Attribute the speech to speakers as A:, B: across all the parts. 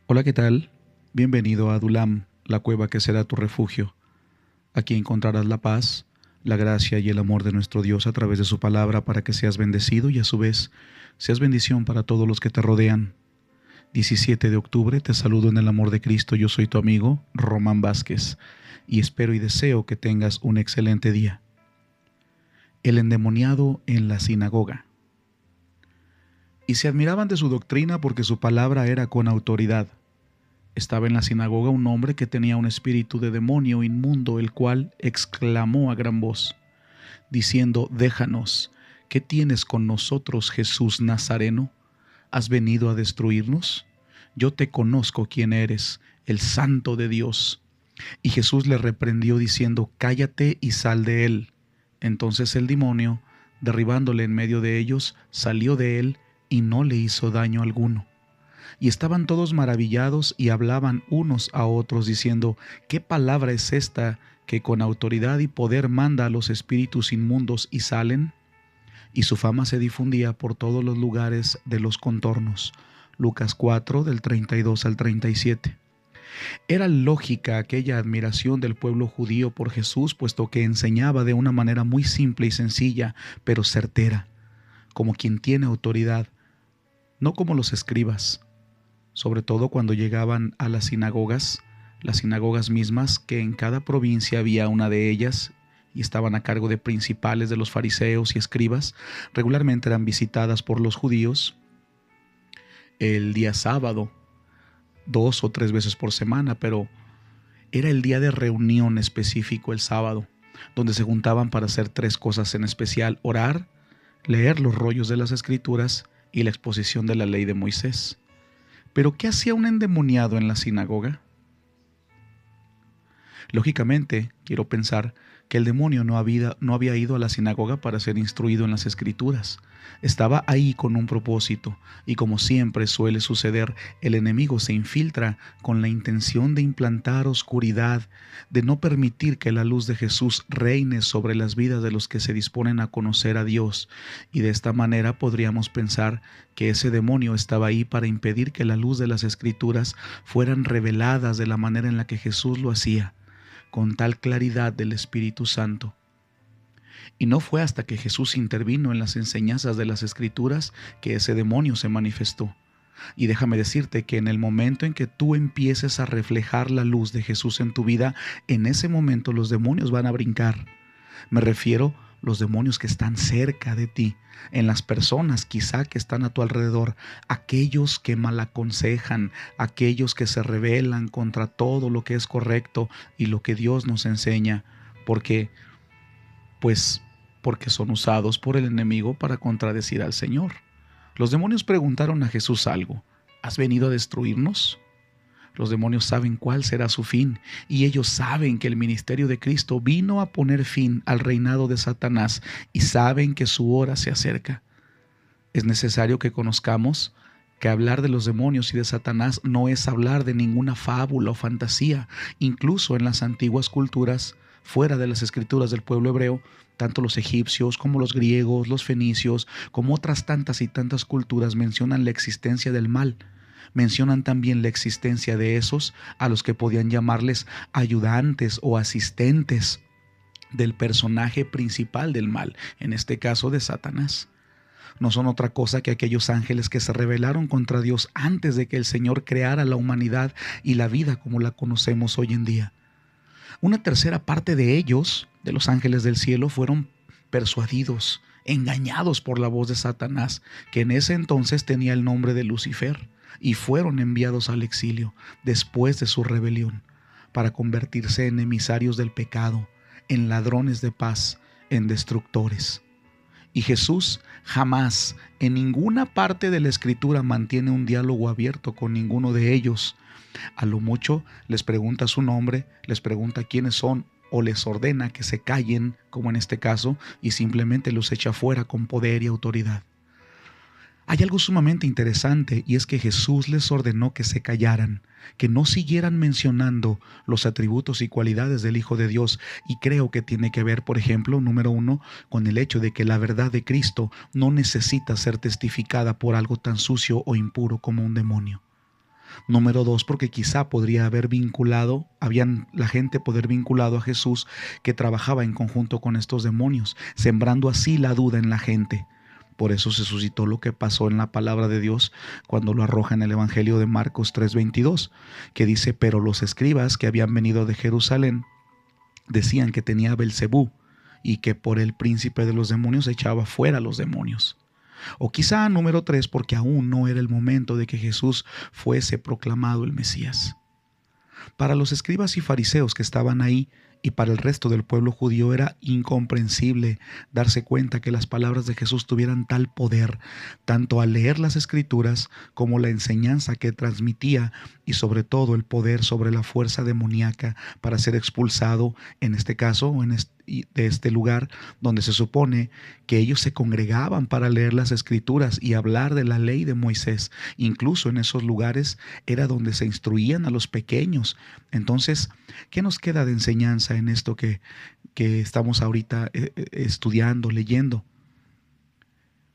A: Hola, ¿qué tal? Bienvenido a Adulam, la cueva que será tu refugio. Aquí encontrarás la paz, la gracia y el amor de nuestro Dios a través de su palabra para que seas bendecido y a su vez seas bendición para todos los que te rodean. 17 de octubre te saludo en el amor de Cristo. Yo soy tu amigo Román Vázquez y espero y deseo que tengas un excelente día. El endemoniado en la sinagoga. Y se admiraban de su doctrina porque su palabra era con autoridad. Estaba en la sinagoga un hombre que tenía un espíritu de demonio inmundo, el cual exclamó a gran voz, diciendo: Déjanos, ¿qué tienes con nosotros, Jesús Nazareno? ¿Has venido a destruirnos? Yo te conozco quién eres, el Santo de Dios. Y Jesús le reprendió diciendo: Cállate y sal de él. Entonces el demonio, derribándole en medio de ellos, salió de él y no le hizo daño alguno. Y estaban todos maravillados y hablaban unos a otros diciendo: ¿Qué palabra es esta que con autoridad y poder manda a los espíritus inmundos y salen? Y su fama se difundía por todos los lugares de los contornos. Lucas 4, del 32 al 37. Era lógica aquella admiración del pueblo judío por Jesús, puesto que enseñaba de una manera muy simple y sencilla, pero certera, como quien tiene autoridad, no como los escribas, sobre todo cuando llegaban a las sinagogas mismas, que en cada provincia había una de ellas y estaban a cargo de principales de los fariseos y escribas. Regularmente eran visitadas por los judíos el día sábado, 2 o 3 veces por semana, pero era el día de reunión específico, el sábado, donde se juntaban para hacer 3 cosas en especial: orar, leer los rollos de las escrituras y la exposición de la ley de Moisés. ¿Pero qué hacía un endemoniado en la sinagoga? Lógicamente, quiero pensar que el demonio no había ido a la sinagoga para ser instruido en las escrituras. Estaba ahí con un propósito, y como siempre suele suceder, el enemigo se infiltra con la intención de implantar oscuridad, de no permitir que la luz de Jesús reine sobre las vidas de los que se disponen a conocer a Dios, y de esta manera podríamos pensar que ese demonio estaba ahí para impedir que la luz de las escrituras fueran reveladas de la manera en la que Jesús lo hacía, con tal claridad del Espíritu Santo. Y no fue hasta que Jesús intervino en las enseñanzas de las Escrituras que ese demonio se manifestó. Y déjame decirte que en el momento en que tú empieces a reflejar la luz de Jesús en tu vida, en ese momento los demonios van a brincar. Me refiero a los demonios que están cerca de ti, en las personas quizá que están a tu alrededor, aquellos que malaconsejan, aquellos que se rebelan contra todo lo que es correcto y lo que Dios nos enseña, porque porque son usados por el enemigo para contradecir al Señor. Los demonios preguntaron a Jesús algo: ¿has venido a destruirnos? Los demonios saben cuál será su fin, y ellos saben que el ministerio de Cristo vino a poner fin al reinado de Satanás, y saben que su hora se acerca. Es necesario que conozcamos que hablar de los demonios y de Satanás no es hablar de ninguna fábula o fantasía. Incluso en las antiguas culturas, fuera de las escrituras del pueblo hebreo, tanto los egipcios como los griegos, los fenicios, como otras tantas y tantas culturas mencionan la existencia del mal. Mencionan también la existencia de esos a los que podían llamarles ayudantes o asistentes del personaje principal del mal, en este caso de Satanás. No son otra cosa que aquellos ángeles que se rebelaron contra Dios antes de que el Señor creara la humanidad y la vida como la conocemos hoy en día. Una tercera parte de ellos, de los ángeles del cielo, fueron persuadidos, engañados por la voz de Satanás, que en ese entonces tenía el nombre de Lucifer, y fueron enviados al exilio después de su rebelión, para convertirse en emisarios del pecado, en ladrones de paz, en destructores. Y Jesús jamás, en ninguna parte de la Escritura, mantiene un diálogo abierto con ninguno de ellos. A lo mucho les pregunta su nombre, les pregunta quiénes son, o les ordena que se callen, como en este caso, y simplemente los echa fuera con poder y autoridad. Hay algo sumamente interesante, y es que Jesús les ordenó que se callaran, que no siguieran mencionando los atributos y cualidades del Hijo de Dios, y creo que tiene que ver, por ejemplo, número 1, con el hecho de que la verdad de Cristo no necesita ser testificada por algo tan sucio o impuro como un demonio. Número 2, porque quizá habían la gente poder vinculado a Jesús que trabajaba en conjunto con estos demonios, sembrando así la duda en la gente. Por eso se suscitó lo que pasó en la palabra de Dios cuando lo arroja en el Evangelio de Marcos 3:22, que dice: pero los escribas que habían venido de Jerusalén decían que tenía Belcebú y que por el príncipe de los demonios echaba fuera a los demonios. O quizá número 3, porque aún no era el momento de que Jesús fuese proclamado el Mesías. Para los escribas y fariseos que estaban ahí y para el resto del pueblo judío era incomprensible darse cuenta que las palabras de Jesús tuvieran tal poder, tanto al leer las Escrituras como la enseñanza que transmitía y sobre todo el poder sobre la fuerza demoníaca para ser expulsado, en este caso, de este lugar donde se supone que ellos se congregaban para leer las Escrituras y hablar de la ley de Moisés. Incluso en esos lugares era donde se instruían a los pequeños. Entonces, ¿qué nos queda de enseñanza en esto que estamos ahorita estudiando, leyendo?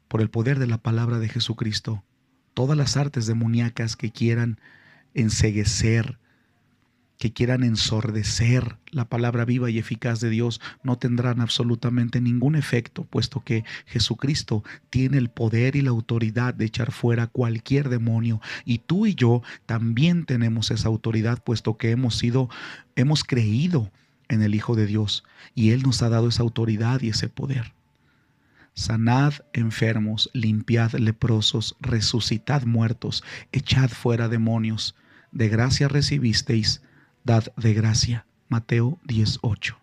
A: Por el poder de la palabra de Jesucristo, todas las artes demoníacas que quieran enceguecer, que quieran ensordecer la palabra viva y eficaz de Dios, no tendrán absolutamente ningún efecto, puesto que Jesucristo tiene el poder y la autoridad de echar fuera cualquier demonio, y tú y yo también tenemos esa autoridad, puesto que hemos creído en el Hijo de Dios, y Él nos ha dado esa autoridad y ese poder. Sanad enfermos, limpiad leprosos, resucitad muertos, echad fuera demonios. De gracia recibisteis, dad de gracia. Mateo 10:8.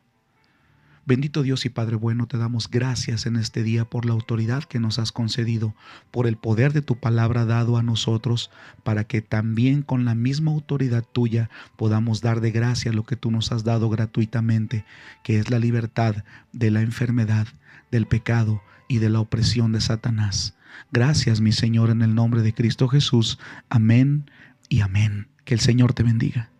A: Bendito Dios y Padre bueno, te damos gracias en este día por la autoridad que nos has concedido, por el poder de tu palabra dado a nosotros, para que también con la misma autoridad tuya podamos dar de gracia lo que tú nos has dado gratuitamente, que es la libertad de la enfermedad, del pecado y de la opresión de Satanás. Gracias, mi Señor, en el nombre de Cristo Jesús. Amén y amén. Que el Señor te bendiga.